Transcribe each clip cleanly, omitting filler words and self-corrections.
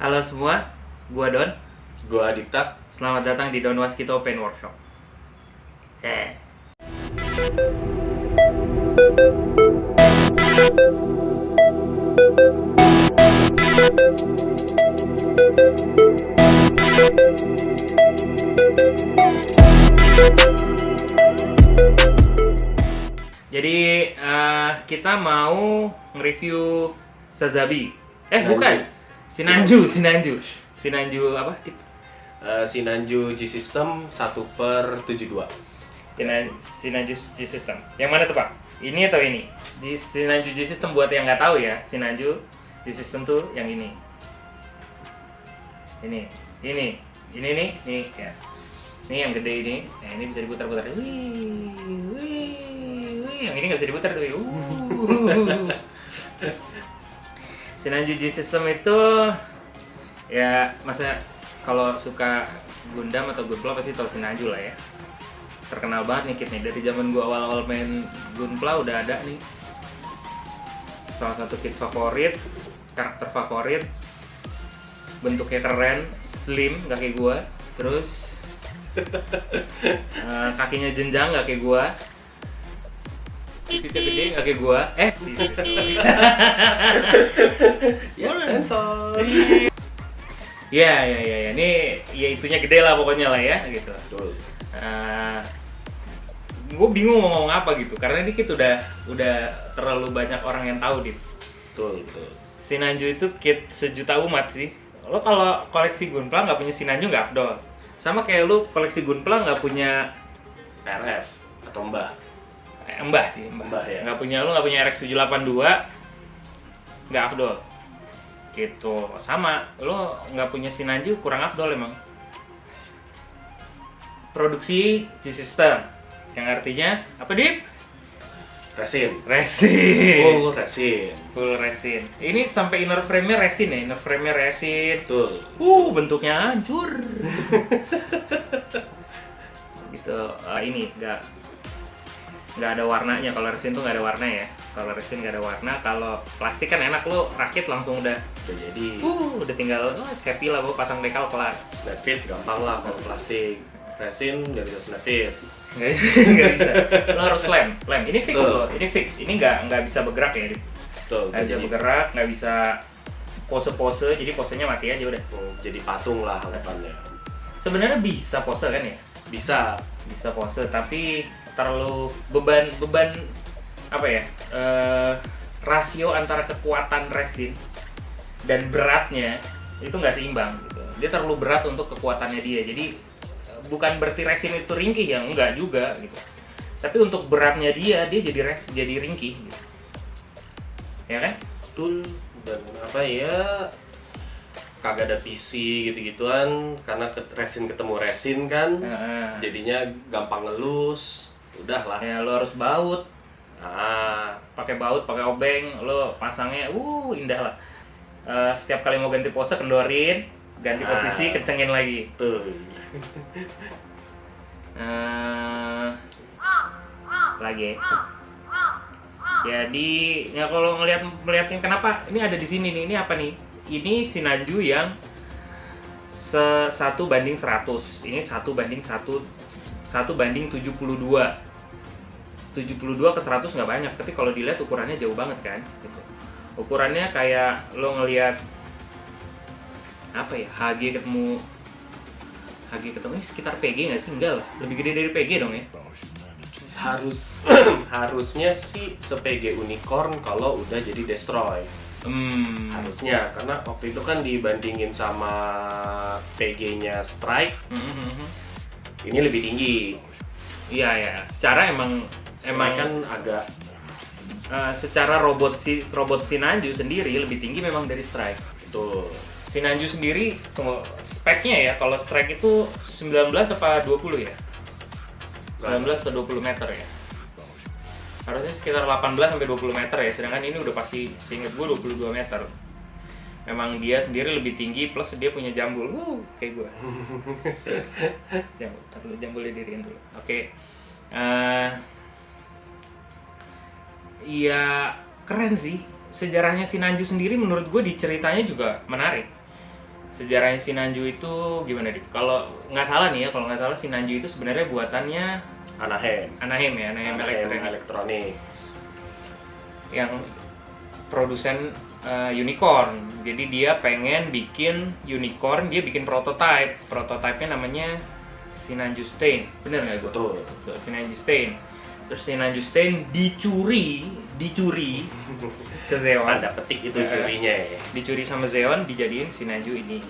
Halo semua, gua Don. Gua Adipta. Selamat datang di Don Waskito Pen Workshop. Jadi kita mau nge-review Sazabi. Bukan. Sinanju apa? Sinanju G-System 1/72. Sinanju G-System. Yang mana tuh Pak? Ini atau ini? Di Sinanju G-System buat yang nggak tahu ya, Sinanju G-System tuh yang ini. Ini nih ya. Ini yang gede ini. Nah, ini bisa diputar-putar. Wih. Yang ini nggak bisa diputar tuh. Sinanju G-System itu ya masa kalau suka Gundam atau Gunpla pasti tahu Sinanju lah ya. Terkenal banget nih kit nih, dari zaman gua awal-awal main Gunpla udah ada nih. Salah satu kit favorit, karakter favorit. Bentuknya keren, slim gak kayak gua. Terus kakinya jenjang gak kayak gua. Titiknya gede gak kayak gua. Ya, sensor. Ya. Ini ya itunya gede lah pokoknya lah ya gitu. Betul. Gue bingung mau ngomong apa gitu karena ini kit udah terlalu banyak orang yang tahu dit. Betul. Sinanju itu kit sejuta umat sih. Lo kalau koleksi Gunpla nggak punya Sinanju nggak afdol. Sama kayak lo koleksi Gunpla nggak punya RF atau Mbah. Mbah ya. Nggak punya RX 782 nggak afdol. Gitu. Sama lo nggak punya Sinanju kurang afdol emang. Produksi G-System yang artinya apa dit? Resin. Full resin. Ini sampai inner frame-nya resin ya, Betul. Bentuknya hancur. Gitu. Ini nggak ada warnanya. Kalau resin tuh nggak ada warna ya. Kalau resin nggak ada warna. Kalau plastik kan enak, lo rakit langsung udah jadi. Udah tinggal happy lah, lo pasang dekal kelar. Snap fit gampang lah kalau plastik. Resin nggak bisa snap fit. Nggak bisa. Lo harus lem. Ini fix loh. Ini fix. Ini nggak bisa bergerak ya. Betul. Nggak bisa bergerak, nggak bisa pose-pose. Jadi posenya mati aja udah. Jadi patung lah harapannya. Sebenarnya bisa pose kan ya? Bisa Pose, tapi terlalu beban apa ya? Rasio antara kekuatan resin dan beratnya itu nggak seimbang gitu. Dia terlalu berat untuk kekuatannya dia. Jadi bukan berarti resin itu ringkih ya, enggak juga gitu. Tapi untuk beratnya dia jadi ringkih gitu. Ya kan? Betul. Dan apa ya, kagak ada PC gitu-gituan karena resin ketemu resin kan. Jadinya gampang ngelus. Udahlah. Ya lo harus baut. Pakai Pakai obeng, lo pasangnya indah lah. Setiap kali mau ganti pose kendorin, ganti posisi, kencengin lagi. Tuh. Lagi. Jadi, ya kalau melihatnya kenapa ini ada di sini nih, ini apa nih? Ini Sinanju yang 1:100. Ini 1:72. 72 ke 100 nggak banyak, tapi kalau dilihat ukurannya jauh banget kan gitu. Ukurannya kayak lo ngelihat apa ya, HG ketemu ini sekitar PG nggak sih? Enggak lah, lebih gede dari PG dong ya. Harusnya sih se-PG Unicorn kalau udah jadi Destroy. Harusnya, karena waktu itu kan dibandingin sama PG-nya Strike, ini lebih tinggi. Iya, secara emang kan agak secara robot Sinanju sendiri lebih tinggi memang dari Strike. Betul. Sinanju sendiri speknya ya, kalau Strike itu 19 apa 20 ya? 19 atau 20 meter ya? Harusnya sekitar 18 sampai 20 meter ya, sedangkan ini udah pasti seingat gue 22 meter. Memang dia sendiri lebih tinggi, plus dia punya jambul, kayak gue. Jambul didiriin dulu. Oke. Ya keren sih. Sejarahnya Sinanju sendiri menurut gue di ceritanya juga menarik. Sejarahnya Sinanju itu gimana, Dik? Kalau nggak salah nih ya, kalau nggak salah Sinanju itu sebenarnya buatannya Anaheim ya, Anaheim Electronics. Yang produsen unicorn. Jadi dia pengen bikin unicorn, dia bikin prototype. Prototype-nya namanya Sinanju Stain. Bener nggak gue? Betul. Sinanju Stain. Terus Sinanju Stain dicuri ke Zeon. Tanda petik itu curinya ya. Dicuri sama Zeon, dijadiin Sinanju ini.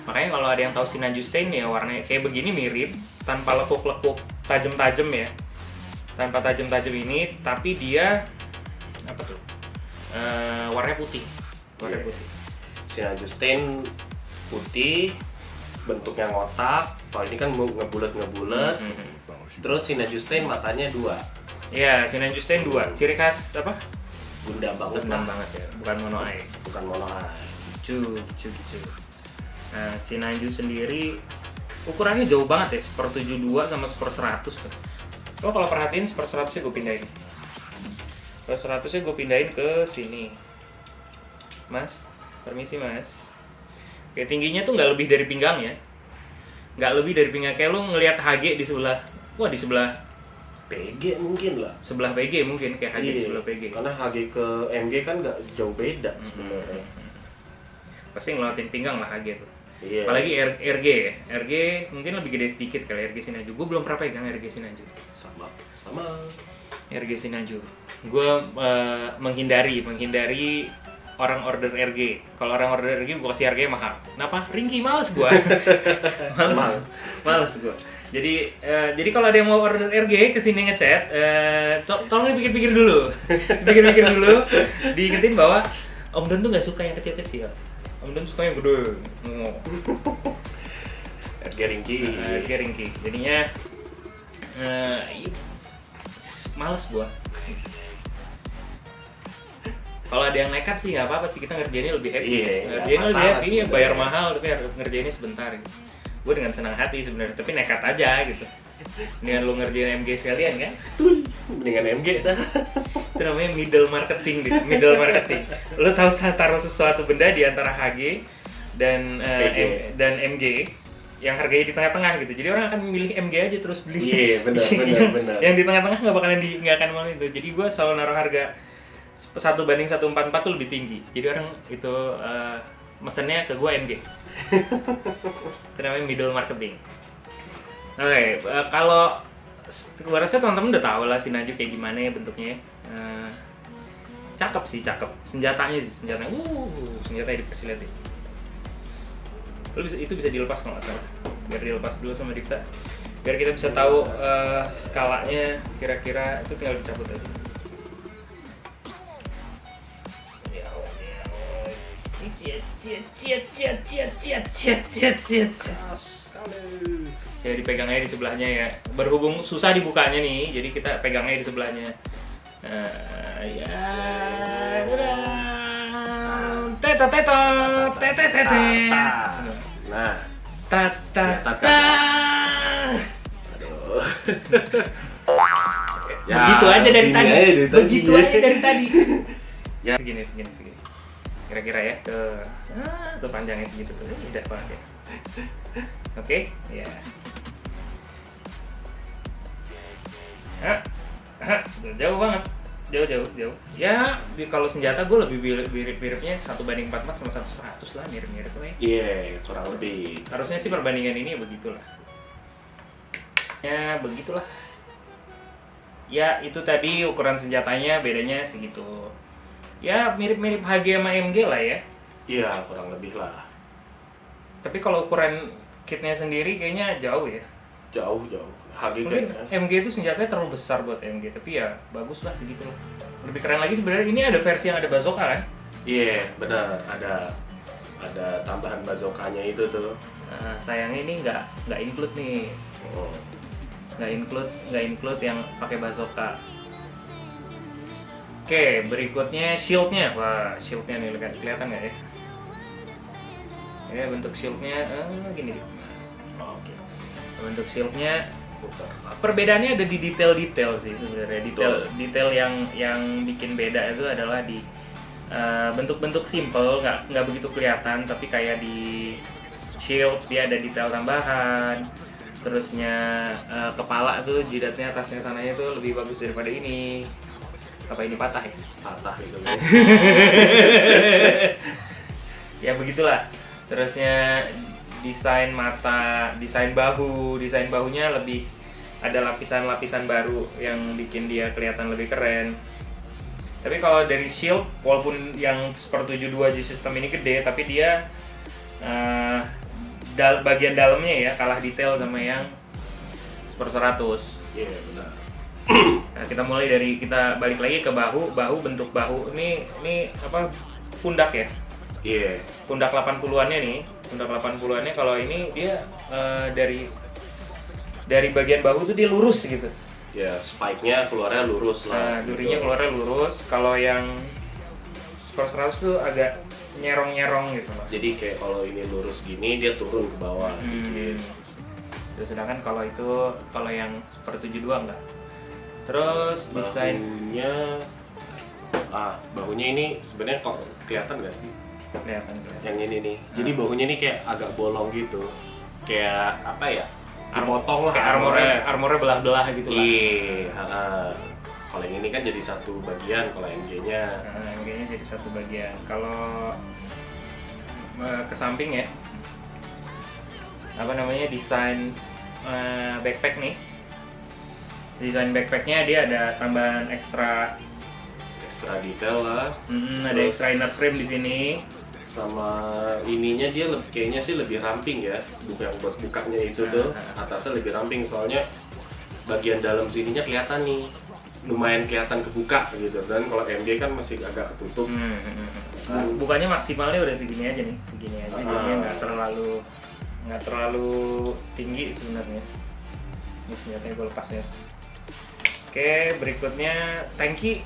Makanya kalau ada yang tahu Sinanju Stain ya warnanya kayak begini, mirip, tanpa lekuk-lekuk tajam-tajam ya. Tanpa tajam-tajam ini, tapi dia apa tuh? Warnanya putih. Warna putih. Sinanju Stain putih, bentuknya ngotak. Kalau ini kan ngebulet. Terus Sinanju Stain matanya 2. Iya, Sinanju Stain 2. Ciri khas apa? Gundam banget Gundam banget ya, bukan mono eye. Bukan mono eye. Cu. Nah, Sinanju sendiri ukurannya jauh banget ya, 1/72 sama 1/100 kan. Lo kalau perhatiin 1/100 nya gue pindahin. 1/100 nya gue pindahin ke sini. Mas, permisi Mas. Kayak tingginya tuh nggak lebih dari pinggang ya. Nggak lebih dari pinggang, kayak lo ngelihat HG di sebelah. Wah, di sebelah PG mungkin lah. Sebelah PG mungkin, kayak HG di sebelah PG. Karena HG ke MG kan nggak jauh beda sebenarnya. Pasti ngelewatin pinggang lah HG tuh. Iya. Apalagi RG ya. RG mungkin lebih gede sedikit kali RG Sinanju. Gue belum pernah pegang RG Sinanju. Sama. RG Sinanju. Gue menghindari orang order RG. Kalau orang order RG gue kasih harganya mahal. Kenapa? Ringki, males gue. males gue. Jadi kalau ada yang mau order RG kesini ngechat, tolong dipikir-pikir dulu. Pikir-pikir dulu. Diingetin bahwa Om Don tuh nggak suka yang kecil-kecil. Om Don suka yang gede. RG Ringki. Jadinya males gua. Kalau ada yang nekat sih nggak apa-apa sih, kita ngerjainnya lebih happy. Ngerjainnya lebih happy, bayar mahal tapi harus ngerjainnya sebentar. Gue dengan senang hati sebenarnya, tapi nekat aja gitu. Dengan lu ngerjain MG sekalian kan? Dengan MG dah. Itu namanya middle marketing gitu. Middle marketing. Lu tahu taruh sesuatu benda di antara HG dan MG yang harganya di tengah-tengah gitu. Jadi orang akan memilih MG aja terus beli. Iya, benar. Yang di tengah-tengah nggak akan mau itu. Jadi gue selalu naruh harga 1/144 tuh lebih tinggi. Jadi orang itu mesennya ke gue MG. Itu namanya middle marketing. Oke, kalau gue rasa teman-teman udah tahu lah Sinanju kayak gimana ya bentuknya. Cakep. Senjatanya senjatanya dikasih lihat deh. Itu bisa dilepas kalau nggak salah. Biar dilepas dulu sama Dipta. Biar kita bisa tahu skalanya kira-kira, itu tinggal dicabut aja. Ya dipegangnya di sebelahnya ya. Berhubung susah dibukanya nih, jadi kita pegangnya di sebelahnya. Nah, begitu aja dari tadi. Ya segini. Kira-kira ya, tuh panjangnya segitu tuh, udah banget ya. Oke, ya. Jauh banget, jauh. Ya, kalau senjata gue lebih miripnya 1/44 sama 1/100 lah, mirip-mirip lah. Iya, kurang lebih. Harusnya sih perbandingan ini begitulah. Ya, begitulah. Ya, itu tadi ukuran senjatanya bedanya segitu. Ya mirip-mirip HG sama MG lah ya. Iya, kurang lebih lah. Tapi kalau ukuran kitnya sendiri kayaknya jauh ya. Jauh. HG mungkin kan. MG itu senjatanya terlalu besar buat MG, tapi ya bagus lah segitu loh. Lebih keren lagi sebenarnya ini ada versi yang ada bazooka kan? Iya, benar. Ada tambahan bazookanya itu tuh. Sayangnya ini nggak include nih. Oh. Nggak include yang pakai bazooka. Oke, berikutnya shieldnya. Wah, shieldnya nih kelihatan nggak ya? Ini bentuk shieldnya gini. Oke. Bentuk shieldnya, perbedaannya ada di detail-detail sih sebenarnya. Detail yang bikin beda itu adalah di bentuk-bentuk simple, nggak begitu kelihatan, tapi kayak di shield dia ada detail tambahan. Terusnya kepala tuh jidatnya atasnya sananya tuh lebih bagus daripada ini. Apa ini patah ya? Patah gitu. Ya begitulah. Terusnya desain mata, desain bahunya lebih ada lapisan-lapisan baru yang bikin dia kelihatan lebih keren. Tapi kalau dari shield, walaupun yang Super 72 G-System ini gede, tapi dia bagian dalamnya ya kalah detail sama yang Super 100. Iya, benar. Nah, kita balik lagi ke bahu bentuk bahu ini apa, pundak ya? Iya. Pundak 80-annya nih. Pundak 80-annya kalau ini dia dari bagian bahu tuh dia lurus gitu. Ya, spike-nya keluarnya lurus lah. Nah, durinya keluarnya lurus. Kalau yang Super 100 tuh agak nyerong-nyerong gitu loh. Jadi kayak kalau ini lurus gini dia turun ke bawah dikit. Sedangkan kalau yang Super 72 enggak. Terus desainnya bahunya ini sebenarnya kok kelihatan nggak sih? kelihatan. Yang ini nih. Jadi bahunya ini kayak agak bolong gitu. Kayak apa ya? Dipotong lah. Kayak armornya belah-belah gitu lah. Iya. Kalau yang ini kan jadi satu bagian, kalau MG-nya. MG-nya jadi satu bagian. Kalau ke samping ya, apa namanya, desain backpack nih. Desain backpacknya dia ada tambahan ekstra Detail lah. Ada extra inner frame di sini. Sama ininya dia kayaknya sih lebih ramping ya, bukan buat bukanya itu tuh atasnya lebih ramping, soalnya bagian dalam sininya kelihatan nih, lumayan kelihatan kebuka gitu. Dan kalau MG kan masih agak ketutup. Bukanya maksimalnya udah segini aja nih, jadinya nggak terlalu tinggi sebenarnya. Ini senjatanya gue lepas ya. Oke, berikutnya tanki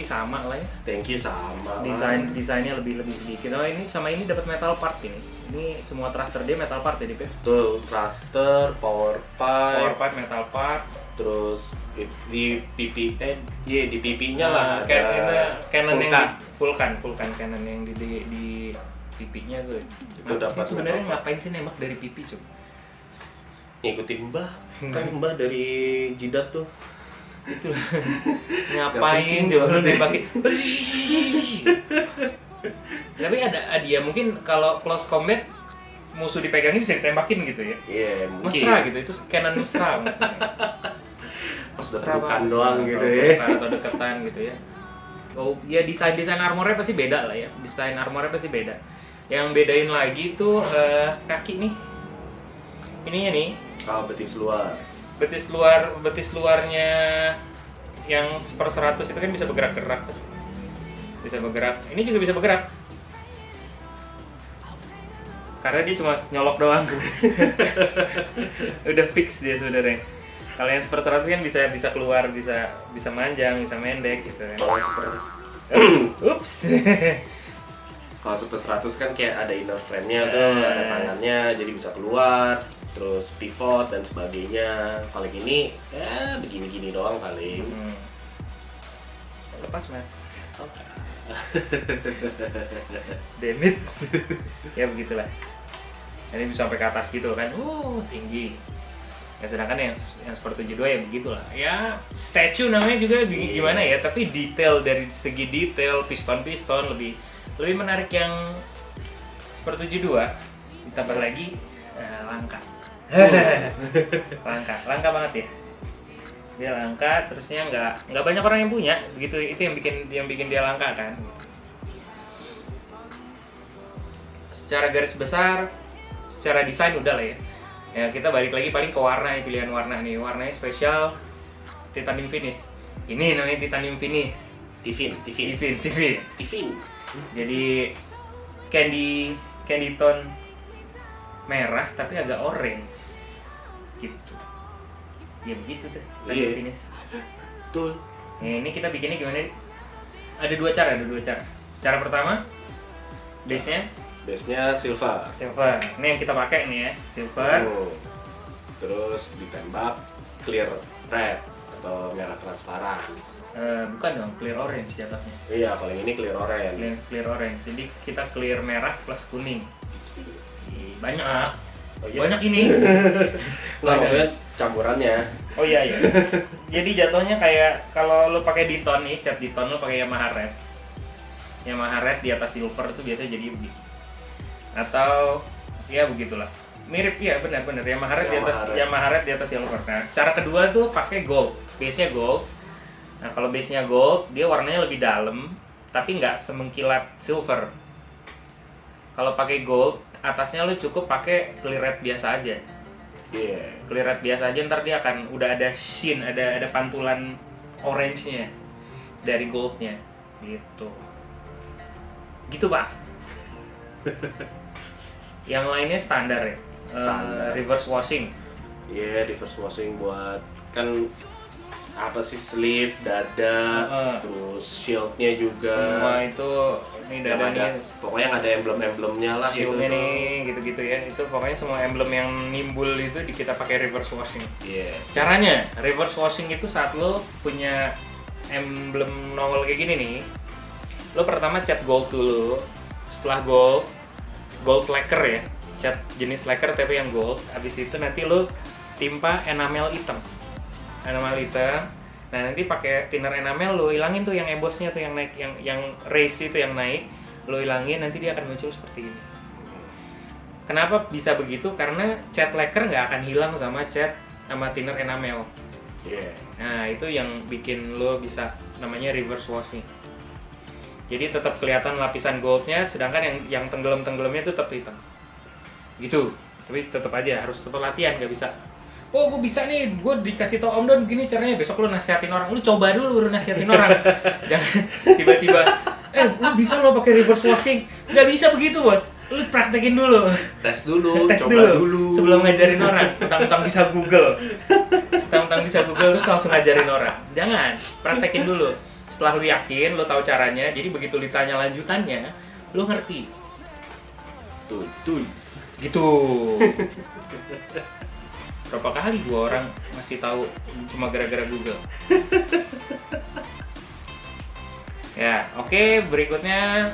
sama lah ya. Tanki sama. Desainnya lebih sedikit. Oh, ini sama ini dapat metal part ini. Ini semua thruster dia metal part ya, Dip ya? Tuh, thruster, power pipe, metal part. Terus di pipinya lah ada Canon Vulcan. yang Vulcan Canon yang di pipinya tuh. Itu dapat sebenarnya metal part. ngapain sih nembak dari pipi, Cuk? Ngikutin Mbah. Kan Mbah dari jidat tuh. Itu ngapain coba lu nembakin. Tapi ada dia mungkin kalau close combat musuh dipegangin bisa ditembakin gitu ya. Iya, mungkin. Mesra gitu, itu Canon mesra maksudnya. Bukan doang gitu ya. Atau deketan gitu ya. Oh, ya desain armornya pasti beda lah ya. Desain armornya pasti beda. Yang bedain lagi tuh kaki nih. Ininya nih. Betis luar. Betis luarnya yang Super 100 itu kan bisa bergerak-gerak. Bisa bergerak. Ini juga bisa bergerak. Karena dia cuma nyolok doang. Udah fix dia sebenarnya. Kalau yang Super 100 kan bisa keluar, bisa manjang, bisa mendek gitu kan. Ups. Kalau Super 100 kan kayak ada inner frame-nya tuh, ada tangannya jadi bisa keluar, terus pivot dan sebagainya. Kalau gini ya begini-gini doang paling. Lepas, Mas. Demit. Ya begitulah. Ini bisa sampai ke atas gitu kan. Tinggi. Ya sedangkan yang Super 72 ya begitulah. Ya statue namanya juga gimana ya, tapi detail, dari segi detail piston lebih menarik yang Super 72. Ditambah lagi langka. Langka banget ya. Dia langka, terusnya nggak banyak orang yang punya. Begitu, itu yang bikin dia langka kan. Secara garis besar, secara desain udah lah ya. Ya kita balik lagi paling ke warna, pilihan warna nih. Warnanya spesial titanium finish. Ini namanya titanium finish. Tivin. Jadi candy tone merah tapi agak orange gitu. Ya begitu tuh titanium finish. Betul. Nah, ini kita bikinnya gimana? Ada dua cara. Cara pertama, base-nya silver. Ini yang kita pakai nih ya, silver. Terus ditembak clear red atau merah transparan. Bukan dong, clear orange jatuhnya. Iya, paling ini clear orange. Clear orange. Jadi kita clear merah plus kuning. Banyak. Oh, iya? Banyak ini. Nggak, maksudnya campurannya. Oh iya. Jadi jatuhnya kayak kalau lo pakai Diton nih, cat Diton lo pakai Yamaha Red. Yamaha Red di atas silver itu biasanya jadi begitu. Atau ya begitulah. Mirip ya, benar Yamaha Red di atas Yamaha Red di atas silver. Nah, cara kedua tuh pakai gold. Base-nya gold. Nah, kalau base-nya gold, dia warnanya lebih dalam tapi nggak semengkilat silver. Kalau pakai gold, atasnya lo cukup pakai clear red biasa aja. Iya. Clear red biasa aja, ntar dia akan udah ada sheen, ada pantulan orange-nya dari gold-nya gitu. Gitu, Pak. Yang lainnya standar ya. Reverse washing. Iya, reverse washing buat kan apa sih, sleeve, dada, terus shieldnya juga. Semua itu ini dada nih. Pokoknya yang ada emblem-emblemnya lah. Shieldnya nih, gitu-gitu ya. Itu pokoknya semua emblem yang nimbul itu kita pakai reverse washing. Iya. Caranya reverse washing itu saat lo punya emblem nongol kayak gini nih, lo pertama cat gold dulu. Setelah gold lacquer ya, cat jenis lacquer tapi yang gold. Habis itu nanti lo timpa enamel hitam. Nah, nanti pakai thinner enamel lo hilangin tuh yang embossnya tuh yang naik, yang race itu yang naik, lo hilangin, nanti dia akan muncul seperti ini. Kenapa bisa begitu? Karena cat lacquer nggak akan hilang sama thinner enamel. Yeah. Nah, itu yang bikin lo bisa namanya reverse washing. Jadi tetap kelihatan lapisan goldnya, sedangkan yang tenggelam-tenggelamnya itu tetap hitam. Gitu. Tapi tetap aja harus tetap latihan, nggak bisa. Oh, gue bisa nih, gue dikasih tau Om Don gini caranya, besok lu nasihatin orang. Lu coba dulu baru nasihatin orang. Jangan tiba-tiba, lu bisa lo pakai reverse washing. Nggak bisa begitu, Bos. Lu praktekin dulu. Tes dulu. Sebelum ngajarin orang. Utang-utang bisa Google. Terus langsung ngajarin orang. Jangan, praktekin dulu. Setelah lu yakin, lu tahu caranya, jadi begitu ditanya lanjutannya, lu ngerti. Tuh. Gitu. Berapa kali gua orang ngasih tahu cuma gara-gara Google. Ya, oke, berikutnya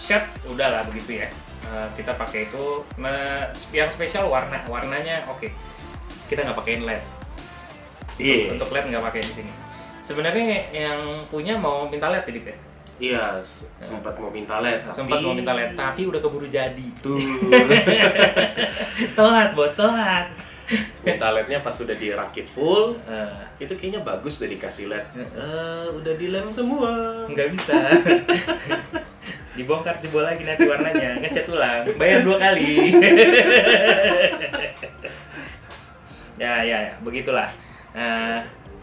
shirt udahlah begitu ya. Kita pakai itu. Nah, yang spesial warnanya oke. Kita nggak pakein LED. Iya. Untuk LED nggak pakai di sini. Sebenarnya yang punya mau minta LED jadi Iya, sempat mau minta LED, tapi udah keburu jadi. Tuh. Telat, Bos, telat. Minta LED-nya pas sudah dirakit full, itu kayaknya bagus udah dikasih LED. Udah dilem semua. Nggak bisa. Dibongkar, jebol lagi nanti warnanya, ngecat ulang, bayar 2 kali. Ya, begitulah.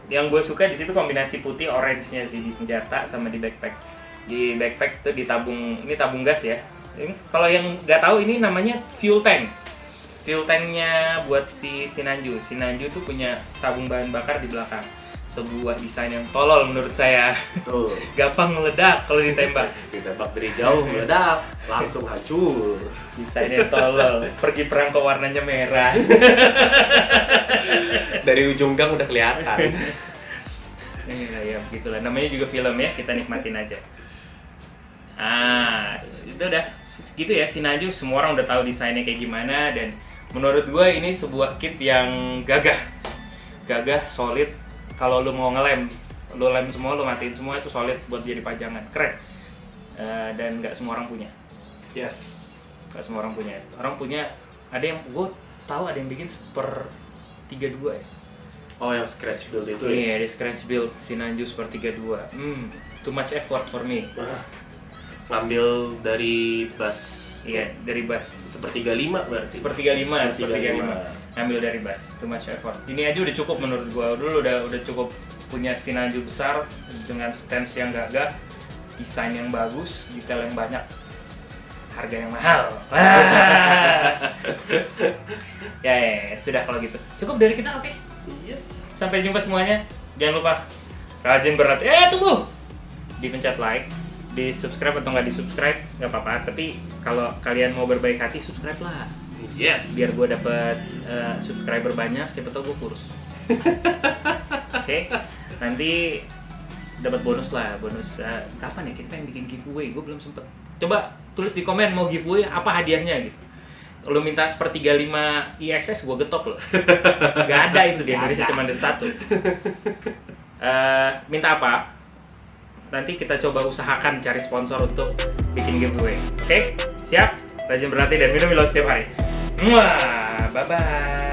Yang gue suka di situ kombinasi putih orange-nya sih di senjata sama di backpack. Di backpack tuh ini tabung gas ya. Ini kalau yang nggak tahu ini namanya fuel tank. Fuel tanknya buat si Sinanju tuh punya tabung bahan bakar di belakang. Sebuah desain yang tolol menurut saya. Tuh. Gampang meledak kalau ditembak. Ditembak dari jauh meledak, langsung hancur. Desainnya tolol. Pergi perang kok warnanya merah. Dari ujung gang udah kelihatan. Ya begitulah. Namanya juga film ya, kita nikmatin aja. Itu udah gitu ya, Sinanju semua orang udah tahu desainnya kayak gimana, dan menurut gue ini sebuah kit yang gagah, solid. Kalau lu mau lem semua, lu matiin semua, itu solid buat jadi pajangan, keren. Dan nggak semua orang punya. Yes. Nggak semua orang punya. Orang punya, ada yang gue tahu ada yang bikin per 32 ya. Oh, yang scratch build itu ya? Iya, di scratch build Sinanju per 32. Too much effort for me. Ngambil dari bass. Iya, dari bass. Sepertiga 5 berarti. Sepertiga lima. Ngambil dari bass. Too much effort. Ini aja udah cukup menurut gua. Dulu udah cukup punya Sinanju besar dengan stance yang gagah, desain yang bagus, detail yang banyak, harga yang mahal. Ya, sudah kalau gitu. Cukup dari kita, oke? Yes. Sampai jumpa semuanya. Jangan lupa rajin berat. Tunggu. Dipencet like. Di subscribe atau nggak di subscribe nggak apa-apa, tapi kalau kalian mau berbaik hati subscribe lah. Yes. Biar gue dapet subscriber banyak, siapa tau gue kurus. Oke. Nanti dapat bonus lah, bonus kapan ya kita pengen bikin giveaway, gue belum sempet. Coba tulis di komen mau giveaway apa hadiahnya gitu. Lu minta sepertiga 5 IXS gue getok loh. Gak ada itu di Indonesia, cuma ada satu. Minta apa? Nanti kita coba usahakan cari sponsor untuk bikin giveaway. Oke? Siap? Rajin berlatih dan minum Milo setiap hari. Bye bye.